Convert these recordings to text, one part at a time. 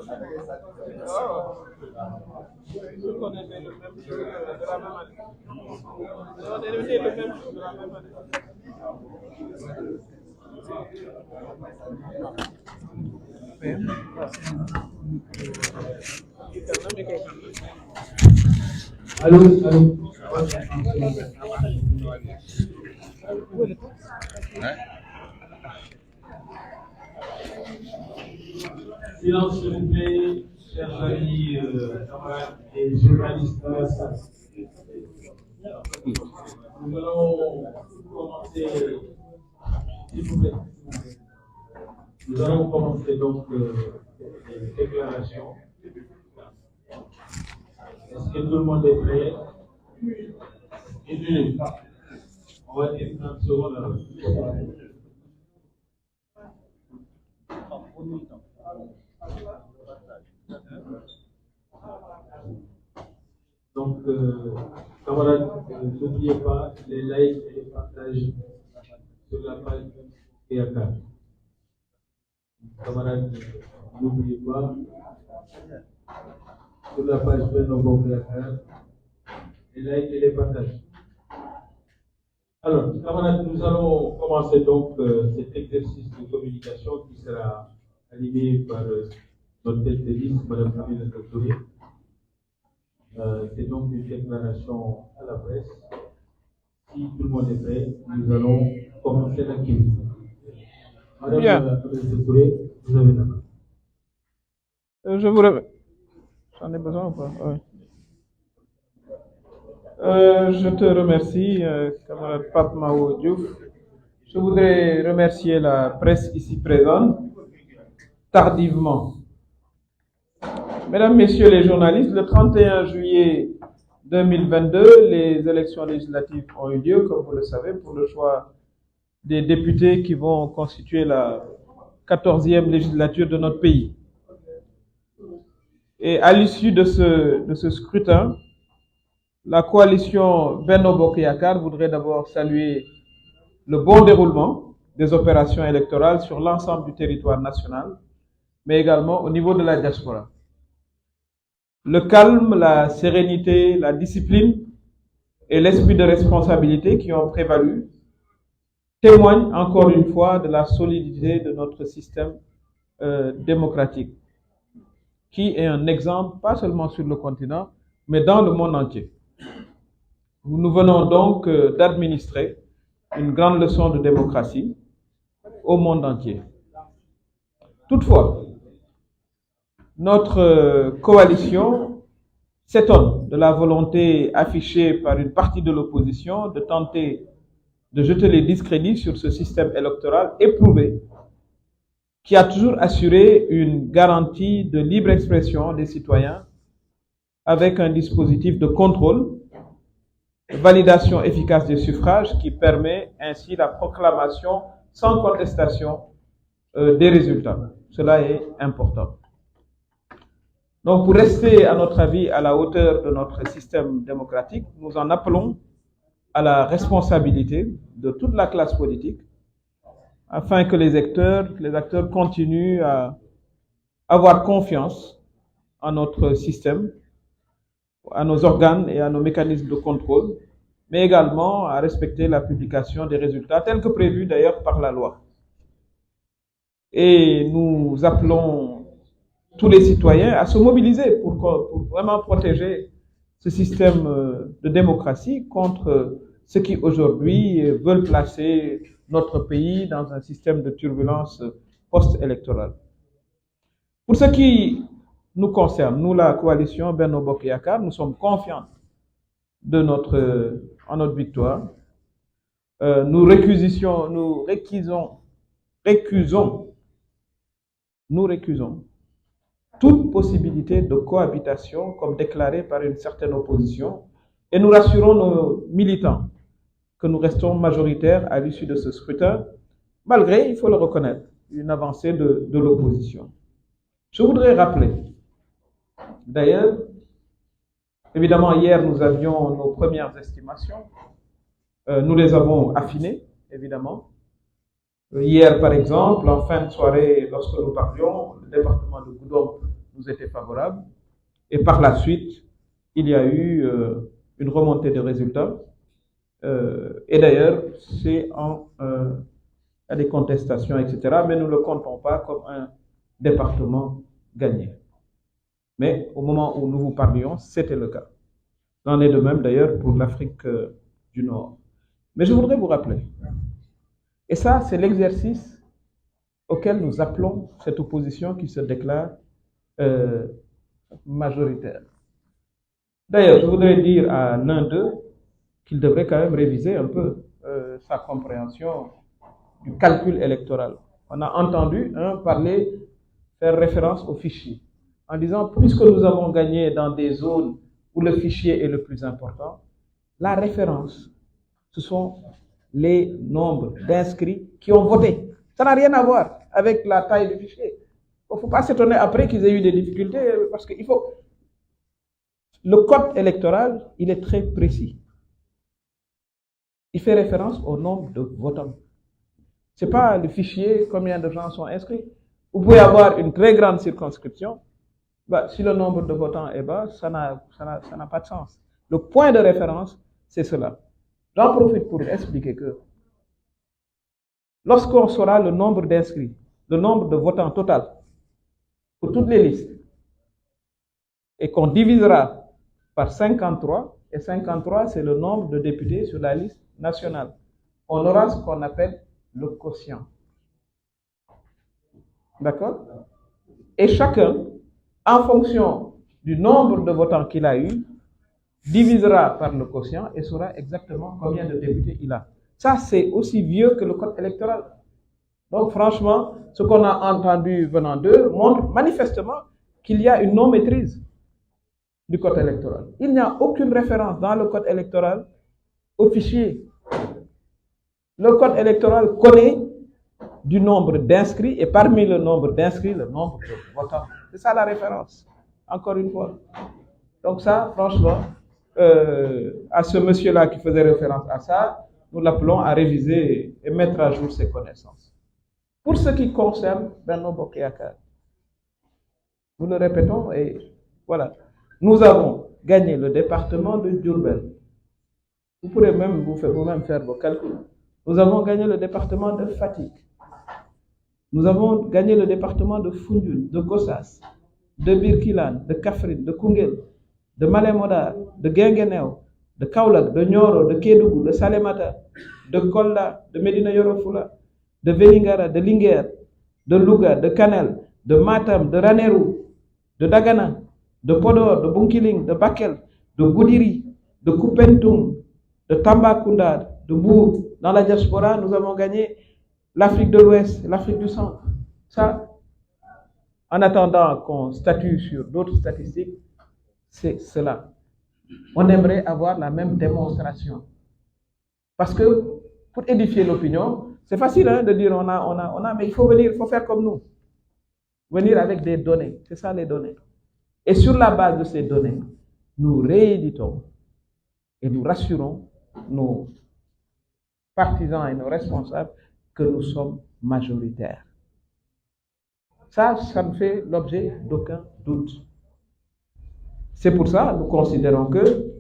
On est né le même jour de la même année. On est né le même jour de la même année. Allô, allô. Silence, s'il vous plaît, chers amis, camarades et journalistes de la salle. Nous allons commencer, s'il vous plaît. Nous allons commencer donc les déclarations. Est-ce que tout le monde est prêt? Une minute. On va dire 30 secondes alors. Donc, camarades, n'oubliez pas les likes et les partages sur la page EACAR. Camarades, n'oubliez pas sur la page EACAR les likes et les partages. Alors, camarades, nous allons commencer donc cet exercice de communication qui sera animé par notre tête de liste, Mme Aminata Touré. C'est donc une déclaration à la presse. Si tout le monde est prêt, nous allons commencer l'activité. Madame Aminata Touré, vous avez la main. Je vous remercie. J'en ai besoin ou pas? Oui. Je te remercie, camarade Pape Mao Diouf. Je voudrais remercier la presse ici présente, tardivement. Mesdames, Messieurs les journalistes, le 31 juillet 2022, les élections législatives ont eu lieu, comme vous le savez, pour le choix des députés qui vont constituer la 14e législature de notre pays. Et à l'issue de ce scrutin, la coalition Benno Bokk Yakaar voudrait d'abord saluer le bon déroulement des opérations électorales sur l'ensemble du territoire national, mais également au niveau de la diaspora. Le calme, la sérénité, la discipline et l'esprit de responsabilité qui ont prévalu témoignent encore une fois de la solidité de notre système démocratique, qui est un exemple pas seulement sur le continent, mais dans le monde entier. Nous venons donc d'administrer une grande leçon de démocratie au monde entier. Toutefois, notre coalition s'étonne de la volonté affichée par une partie de l'opposition de tenter de jeter les discrédits sur ce système électoral éprouvé qui a toujours assuré une garantie de libre expression des citoyens avec un dispositif de contrôle, validation efficace des suffrages qui permet ainsi la proclamation sans contestation des résultats. Cela est important. Donc, pour rester, à notre avis, à la hauteur de notre système démocratique, nous en appelons à la responsabilité de toute la classe politique afin que les acteurs continuent à avoir confiance en notre système, à nos organes et à nos mécanismes de contrôle, mais également à respecter la publication des résultats tels que prévus d'ailleurs par la loi. Et nous appelons tous les citoyens à se mobiliser pour vraiment protéger ce système de démocratie contre ceux qui aujourd'hui veulent placer notre pays dans un système de turbulence post-électorale. Pour ce qui nous concerne, nous, la coalition Benno Bokk Yakaar, nous sommes confiants en notre victoire. Nous récusons toute possibilité de cohabitation comme déclarée par une certaine opposition et nous rassurons nos militants que nous restons majoritaires à l'issue de ce scrutin, malgré, il faut le reconnaître, une avancée de l'opposition. Je voudrais rappeler, d'ailleurs, évidemment hier nous avions nos premières estimations, nous les avons affinées, évidemment. Hier, par exemple, en fin de soirée, lorsque nous parlions, le département de Goudomp nous était favorable. Et par la suite, il y a eu une remontée de résultats. Et d'ailleurs, c'est à des contestations, etc. Mais nous ne le comptons pas comme un département gagné. Mais au moment où nous vous parlions, c'était le cas. Il en est de même d'ailleurs pour l'Afrique du Nord. Mais je voudrais vous rappeler, et ça c'est l'exercice auquel nous appelons cette opposition qui se déclare majoritaire. D'ailleurs, je voudrais dire à l'un d'eux qu'il devrait quand même réviser un peu sa compréhension du calcul électoral. On a entendu faire référence au fichier, en disant, puisque nous avons gagné dans des zones où le fichier est le plus important, la référence, ce sont les nombres d'inscrits qui ont voté. Ça n'a rien à voir avec la taille du fichier. Il ne faut pas s'étonner après qu'ils aient eu des difficultés, parce qu'il faut... Le code électoral, il est très précis. Il fait référence au nombre de votants. Ce n'est pas le fichier, combien de gens sont inscrits. Vous pouvez avoir une très grande circonscription. Si le nombre de votants est bas, ça n'a pas de sens. Le point de référence, c'est cela. J'en profite pour expliquer que lorsqu'on saura le nombre d'inscrits, le nombre de votants total pour toutes les listes, et qu'on divisera par 53, et 53 c'est le nombre de députés sur la liste nationale, on aura ce qu'on appelle le quotient. D'accord? Et chacun, en fonction du nombre de votants qu'il a eu, divisera par le quotient et saura exactement combien de députés il a. Ça, c'est aussi vieux que le code électoral. Donc, franchement, ce qu'on a entendu venant d'eux montre manifestement qu'il y a une non-maîtrise du code électoral. Il n'y a aucune référence dans le code électoral au fichier. Le code électoral connaît du nombre d'inscrits et parmi le nombre d'inscrits, le nombre de votants. C'est ça la référence, encore une fois. Donc ça, franchement, à ce monsieur-là qui faisait référence à ça, nous l'appelons à réviser et mettre à jour ses connaissances. Pour ce qui concerne Benno Bokk Yakaar, nous le répétons et voilà. Nous avons gagné le département de Diourbel. Vous pourrez même vous-même faire vos calculs. Nous avons gagné le département de Fatick. Nous avons gagné le département de Foundiougne, de Gossas, de Birkilane, de Kaffrine, de Koungheul, de Malem Hodar, de Guinguinéo, de Kaolack, de Nioro, de Kédougou, de Salémata, de Kolda, de Médina Yoro Foulah, de Vélingara, de Linguère, de Louga, de Kanel, de Matam, de Ranérou, de Dagana, de Podor, de Bunkiling, de Bakel, de Goudiri, de Koupentoum, de Tambacounda, de Mbour. Dans la diaspora, nous avons gagné l'Afrique de l'Ouest, l'Afrique du Centre. Ça, en attendant qu'on statue sur d'autres statistiques, c'est cela. On aimerait avoir la même démonstration. Parce que pour édifier l'opinion, c'est facile de dire on a, mais il faut venir, il faut faire comme nous. Venir avec des données, c'est ça les données. Et sur la base de ces données, nous rééditons et nous rassurons nos partisans et nos responsables que nous sommes majoritaires. Ça ne fait l'objet d'aucun doute. C'est pour ça que nous considérons que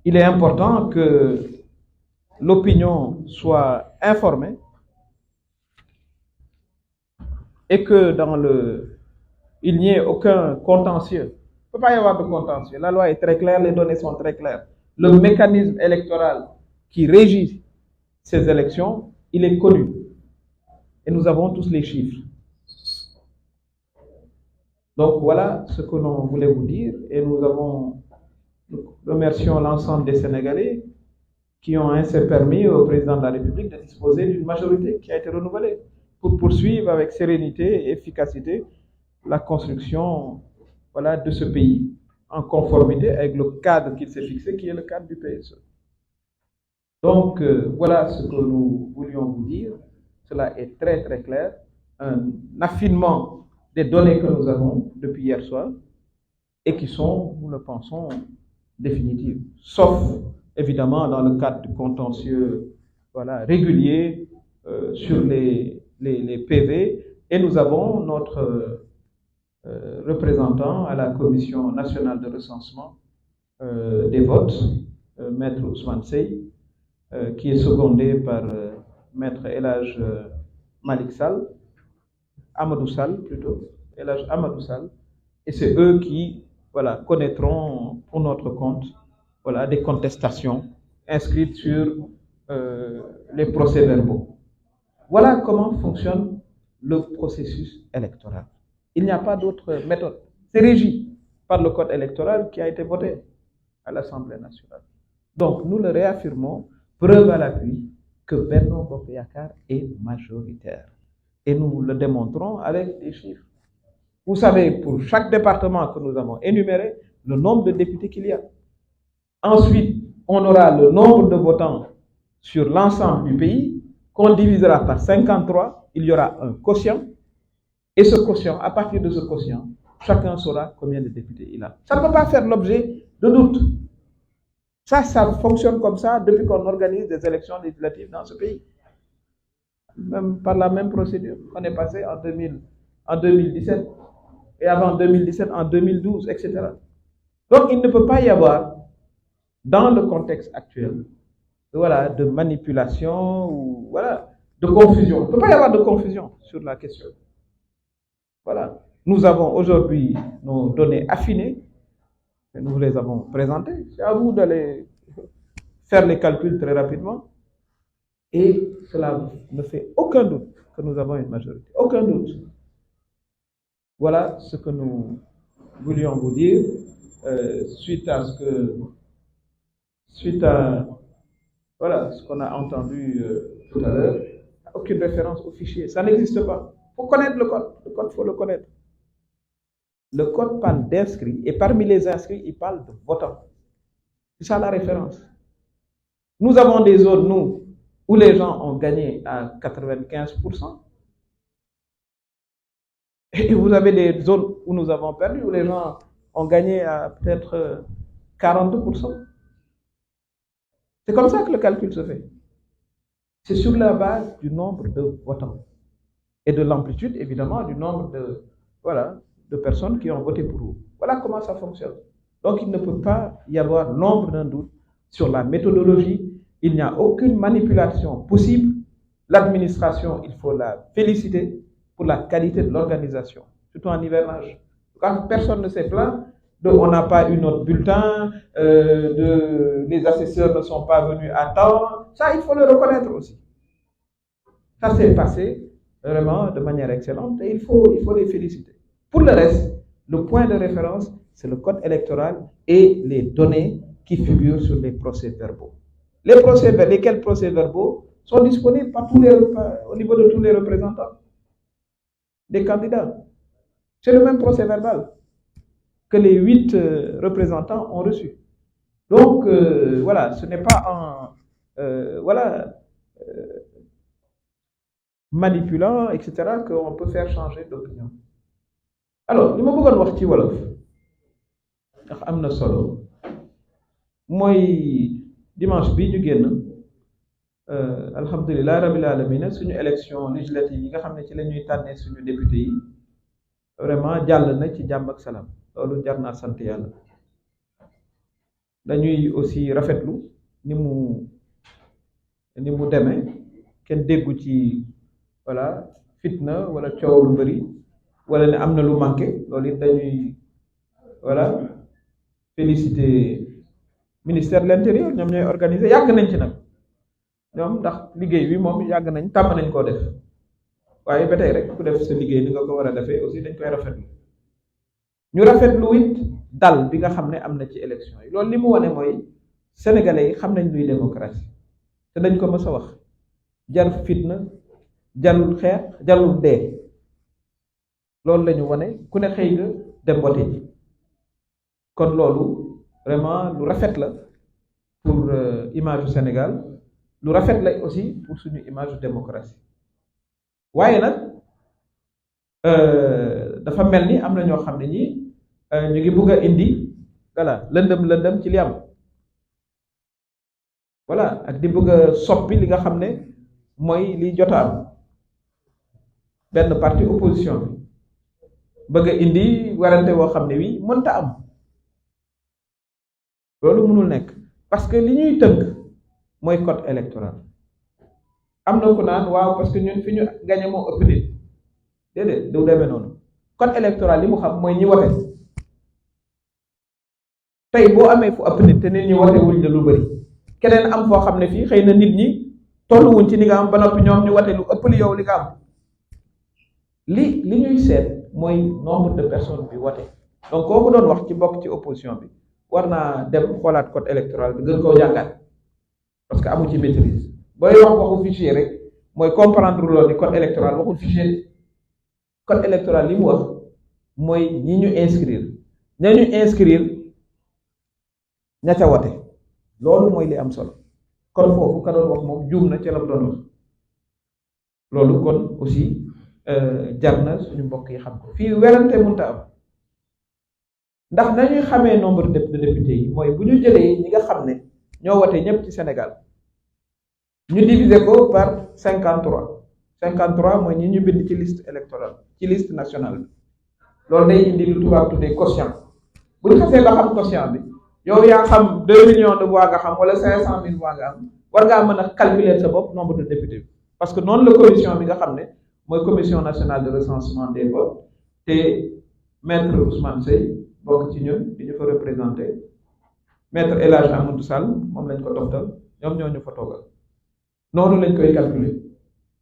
il est important que l'opinion soit informée et que il n'y ait aucun contentieux. Il ne peut pas y avoir de contentieux. La loi est très claire, les données sont très claires. Le mécanisme électoral qui régit ces élections, il est connu. Et nous avons tous les chiffres. Donc voilà ce que l'on voulait vous dire. Et nous remercions l'ensemble des Sénégalais qui ont ainsi permis au président de la République de disposer d'une majorité qui a été renouvelée pour poursuivre avec sérénité et efficacité la construction de ce pays en conformité avec le cadre qu'il s'est fixé, qui est le cadre du PSE. Donc, voilà ce que nous voulions vous dire. Cela est très très clair. Un affinement des données que nous avons depuis hier soir et qui sont, nous le pensons, définitives. Sauf, évidemment, dans le cadre du contentieux régulier sur les PV. Et nous avons notre représentant à la Commission nationale de recensement des votes, Maître Ousmane Sey, qui est secondé par Maître Elhaj Malik Sall, Amadou Sall plutôt, Elhaj Amadou Sall, et c'est eux qui voilà, connaîtront pour notre compte voilà, des contestations inscrites sur les procès-verbaux. Voilà comment fonctionne le processus électoral. Il n'y a pas d'autre méthode. C'est régi par le code électoral qui a été voté à l'Assemblée nationale. Donc, nous le réaffirmons, preuve à l'appui, que Benno Bokk Yakaar est majoritaire. Et nous le démontrons avec des chiffres. Vous savez, pour chaque département que nous avons énuméré, le nombre de députés qu'il y a. Ensuite, on aura le nombre de votants sur l'ensemble du pays, qu'on divisera par 53, il y aura un quotient, et ce quotient, à partir de ce quotient, chacun saura combien de députés il a. Ça ne peut pas faire l'objet de doute. Ça fonctionne comme ça depuis qu'on organise des élections législatives dans ce pays. Même par la même procédure qu'on est passé en 2017, et avant 2017, en 2012, etc. Donc, il ne peut pas y avoir, dans le contexte actuel, voilà, de manipulation ou voilà, de confusion. Il ne peut pas y avoir de confusion sur la question. Voilà. Nous avons aujourd'hui nos données affinées, et nous les avons présentées. C'est à vous d'aller faire les calculs très rapidement. Et cela ne fait aucun doute que nous avons une majorité. Aucun doute. Voilà ce que nous voulions vous dire suite à voilà, ce qu'on a entendu tout à l'heure. Aucune référence au fichier. Ça n'existe pas. Il faut connaître le code. Le code, il faut le connaître. Le code parle d'inscrits. Et parmi les inscrits, il parle de votants. C'est ça la référence. Nous avons des zones, nous, où les gens ont gagné à 95%. Et vous avez des zones où nous avons perdu, où les gens ont gagné à peut-être 42%. C'est comme ça que le calcul se fait. C'est sur la base du nombre de votants et de l'amplitude, évidemment, du nombre de, voilà, de personnes qui ont voté pour vous. Voilà comment ça fonctionne. Donc, il ne peut pas y avoir l'ombre d'un doute sur la méthodologie. Il n'y a aucune manipulation possible. L'administration, il faut la féliciter pour la qualité de l'organisation, surtout en hivernage. Quand personne ne s'est plaint, on n'a pas eu notre bulletin, les assesseurs ne sont pas venus à temps. Ça, il faut le reconnaître aussi. Ça s'est passé vraiment de manière excellente et il faut les féliciter. Pour le reste, le point de référence, c'est le code électoral et les données qui figurent sur les procès-verbaux. Lesquels procès-verbaux sont disponibles au niveau de tous les représentants des candidats. C'est le même procès-verbal que les 8 représentants ont reçu. Donc, voilà, ce n'est pas manipulant, etc., qu'on peut faire changer d'opinion. Alors, li ma bëggoon wax ci wolof ndax am na solo mooy dimanche bi ñu génn alhamdulilah rabil alamina suñu élection législative yi nga xam ne ci la ñuy tànnee suñu député yi vraiment jàll na ci jàmm ak salaam loolu jar naa sant yàlla. Dañuy aussi rafetlu ni mu demee kenn déggu ci voilà fitna wala coow lu bëri wala ne am na lu manqué loolu it dañuy voilà féliciter ministère de l'intérieur ñoom ñooy organiser yàgg nañ ci nag ñoom ndax liggéey bi moom yàgg nañ tàmm nañ koo def waaye ba tey rek ku def sa liggéey ni nga ko war a defee aussi dañ koy rafetlu ñu rafetlu it dal bi nga xam ne am na ci élection yi loolu li mu wane mooy sénégalais yi xam nañ luy démocratie te dañ ko mës a wax jarul fitna jarul xeex jarul dee loolu la ñu wane ku ne xëy nga dem vote ji kon loolu vraiment lu rafet la pour image du Sénégal lu rafet la aussi pour suñu image de démocratie waaye nag dafa mel ni am na ñoo xam ne ñi ñu ngi bugg a indi voilà lëndëm ci li am voilà ak di bëgg a soppi li nga xam ne mooy li jot a am benn parti opposition bi bëgg a indi werante woo xam ne wi mënta am loolu mënul nekk parce que li ñuy tënk mooy code électoral am na ku naan waaw parce que ñun fi ñu gañe moo ëpp nit déedéet du demee noonu code électoral li mu xam mooy ñi wote tey boo amee fu ëpp nit te nit ñi wote wuñ la lu bëri keneen am foo xam ne fii xëy na nit ñi tolluwuñ ci li nga am ba noppi ñoom ñu wote lu ëpp li yow li nga am li ñuy seet mooy nombre de personnes bi wote donc kooku doon wax ci bokk ci opposition bi war naa dem xoolaat code électoral bi gën koo jàngat parce que amu ci maîtrise booy wax waxu fichier rek mooy comprendre loolu ni code électoral waxul fichier code électoral li mu wax mooy ñi ñu inscrire ña ñu inscrire ña ca wote loolu mooy li am solo kon foofu ka doon wax moom juum na ca la mu doon wax loolu kon aussi jar na suñu mbokk yi xam ko fii werante mënta am ndax nañuy xamee nombre de députés yi mooy bu ñu jëlee ñi nga xam ne ñoo wote ñëpp ci Sénégal ñu diviser ko par 53 mooy ñi ñu bind ci liste électorale ci liste nationale bi loolu day indi lu tubaab tuddee quotient bu ñu xasee ba xam quotient bi yow yaa xam 2 millions de voix nga xam wala 500 000 voix nga am war ngaa mën a calculer sa bopp nombre de députés bi parce que noonu la commission bi nga xam ne mooy commission nationale de recensement des votes te maître Ousmane Seye bokk ci ñun di ñu fa représenté maître El Hadj Amadou Sall moom lañ ko toftal ñoom ñoo ñu fa toogal noonu lañ koy calculer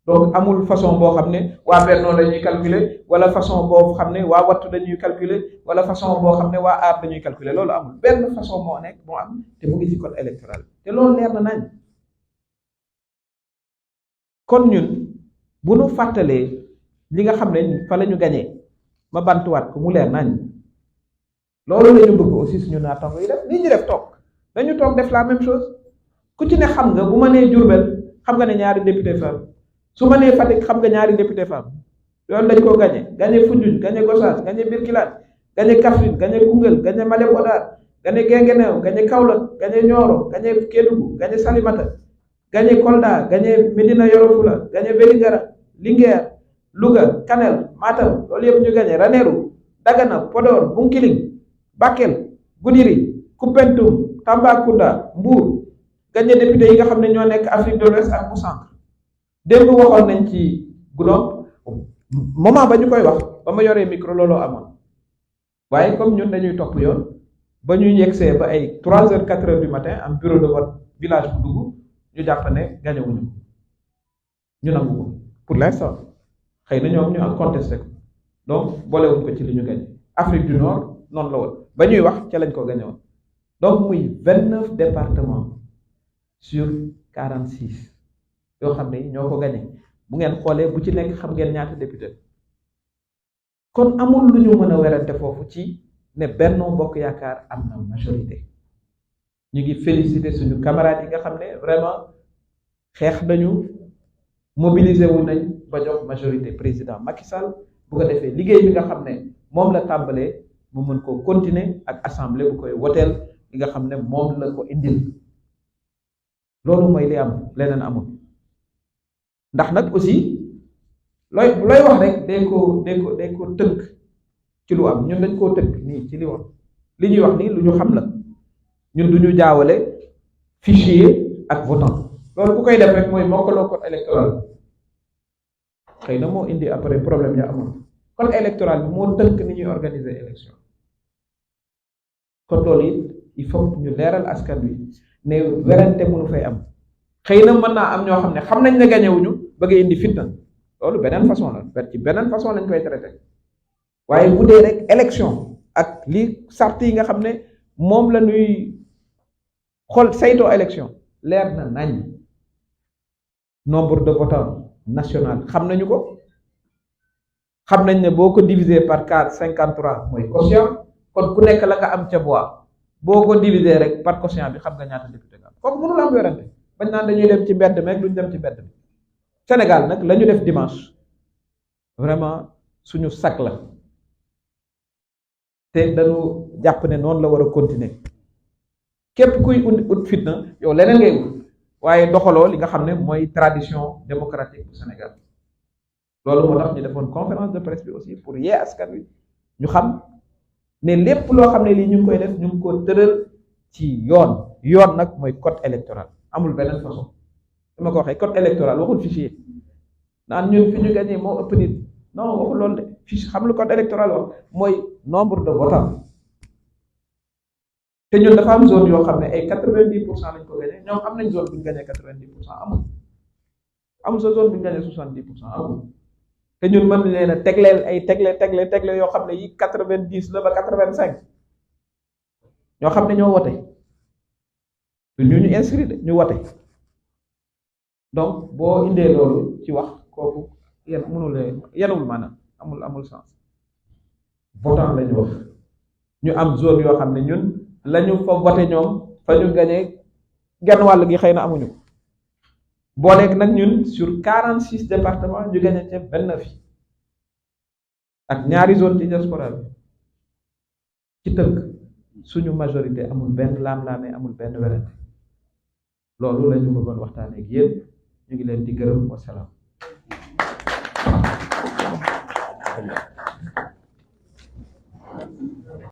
donc amul façon boo xam ne waa Benno dañuy calculer wala façon boo xam ne waa Wattu dañuy calculer wala façon boo xam ne waa Aar dañuy calculer loolu amul benn façon moo nekk moo am te mu ngi ci code électoral te loolu leer na nañ kon ñun bu nu fàttalee li nga xam ne fa la ñu gañee ma bantuwaat ko mu leer nañ loolu la ñu bëgg aussi suñu naataango yi def nii ñu def toog dañu toog def la même chose ku ci ne xam nga bu ma nee Diourbel xam nga ne ñaari député femme su ma nee Fatick xam nga ñaari député femme loolu dañ koo gañe Foundiougne gañe Gossas gañe Birkilane gañe Kaffrine gañe Koungheul gañe Malem Hodar gañe Guinguinéo gañe Kaolack gañe Nioro gañe Kédougou gañe Salimata gañe Kolda gañe Médina Yoro Foulah gañe Vélingara Linguère Louga Kanel Matam loolu yëpp ñu gañe Ranérou Dagana Podor Bounkiling Bakel Goudiri Koupentoum Tambacounda Mbour gañe député yi nga xam ne ñoo nekk Afrique de l'Ouest ak bu centre démb waxoon nañ ci Goudomp moment ba ñu koy wax ba ma yoree micro looloo amoon waaye comme ñun dañuy topp yoon ba ñuy yegsee ba ay 3h 4h du matin am bureau de vote village bu dugg ñu jàpp ne gañewuñu ñu nangu ko pour l'instant xëy na ñoom ñu am contesté ko donc boolewuñ ko ci li ñu gañe Afrique du Nord noonu la woon ba ñuy wax ca lañ ko gañe woon donc muy 29 départements sur 46 yoo xam ne ñoo ko gañe bu ngeen xoolee bu ci nekk xam ngeen ñaata député kon amul lu ñu mën a werante foofu ci ne Benno Bokk Yaakaar am na majorité ñu ngi féliciter suñu camarades yi nga xam ne vraiment xeex nañu mobiliser wu nañ ba jox majorité président Macky Sall bu ko defee liggéey bi nga xam ne moom la tàmbalee mu mën koo continuer ak assemblée bu koy woteel li nga xam ne moom la ko indil loolu mooy li am leneen amul ndax nag aussi looy wax rek day ko tënk ci lu am ñun dañ koo tënk nii ci li wax li ñuy wax nii lu ñu xam la ñun du ñu jaawale fichier ak votant loolu ku koy def rek mooy mokkaloo code électoral xëy na moo indi après problème ya amoon code électoral bi moo tënk ni ñuy organiser élection kon loolu it il faut ñu leeral askan wi ne werante mënu fay am xëy na mën naa am ñoo xam ne xam nañ ne gañewuñu bëgg indi fitna loolu beneen façon la ci beneen façon lañ koy traité waaye bu dee rek élection ak li sart yi nga xam ne moom la ñuy xool saytoo élection leer na nañ nombre de votants national xam nañu ko xam nañ ne boo ko diviser par 53 mooy quotient kon ku nekk la nga am ca voix boo ko diviser rek par quotient bi xam nga ñaata député nga am kooku mënul am werante bañ naan dañuy dem ci mbedd meeg duñ dem ci mbedd mi Sénégal nag la ñu def dimanche vraiment suñu sac la te dañu jàpp ne noonu la war a continuer képp kuy ut fitna yow leneen ngay ut waaye doxaloo li nga xam ne mooy tradition démocratique bu Sénégal loolu moo tax ñu defoon conférence de presse bi aussi pour yee askan wi ñu xam ne lépp loo xam ne lii ñu ngi koy def ñu ngi ko tëral ci yoon nag mooy code électoral amul beneen façon su ma ko waxee code électoral waxul fichier naan ñun fi ñu gagné moo ëpp nit non waxul loolu de fichier xam lu code électoral wax mooy nombre de votants te ñun dafa am zone yoo xam ne ay 90% lañ ko gagné ñoom am nañ zone bu ñu gagné 90% amul sa zone bu ñu gagné 70% amul te ñun mën leen a tegleel ay tegle yoo xam ne yi 90 la ba 85 ñoo xam ne ñoo wote ñu inscrit de ñu wote donc boo indee loolu ci wax kooku yenul maanaam amul sens votant lañu wax ñu am zone yoo xam ne ñun lañu fa voté ñoom fa ñu gagné genn wàll gi xëy na amuñu ko booleeg nag ñun sur 46 départements ñu gagné ca 29 yi ak ñaari zone ci diaspora bi ci tënk suñu majorité amul benn laam-laamee amul benn werante loolu la ñu bëggoon waxtaanee ak yéen ñu ngi leen di gërëm wasalaam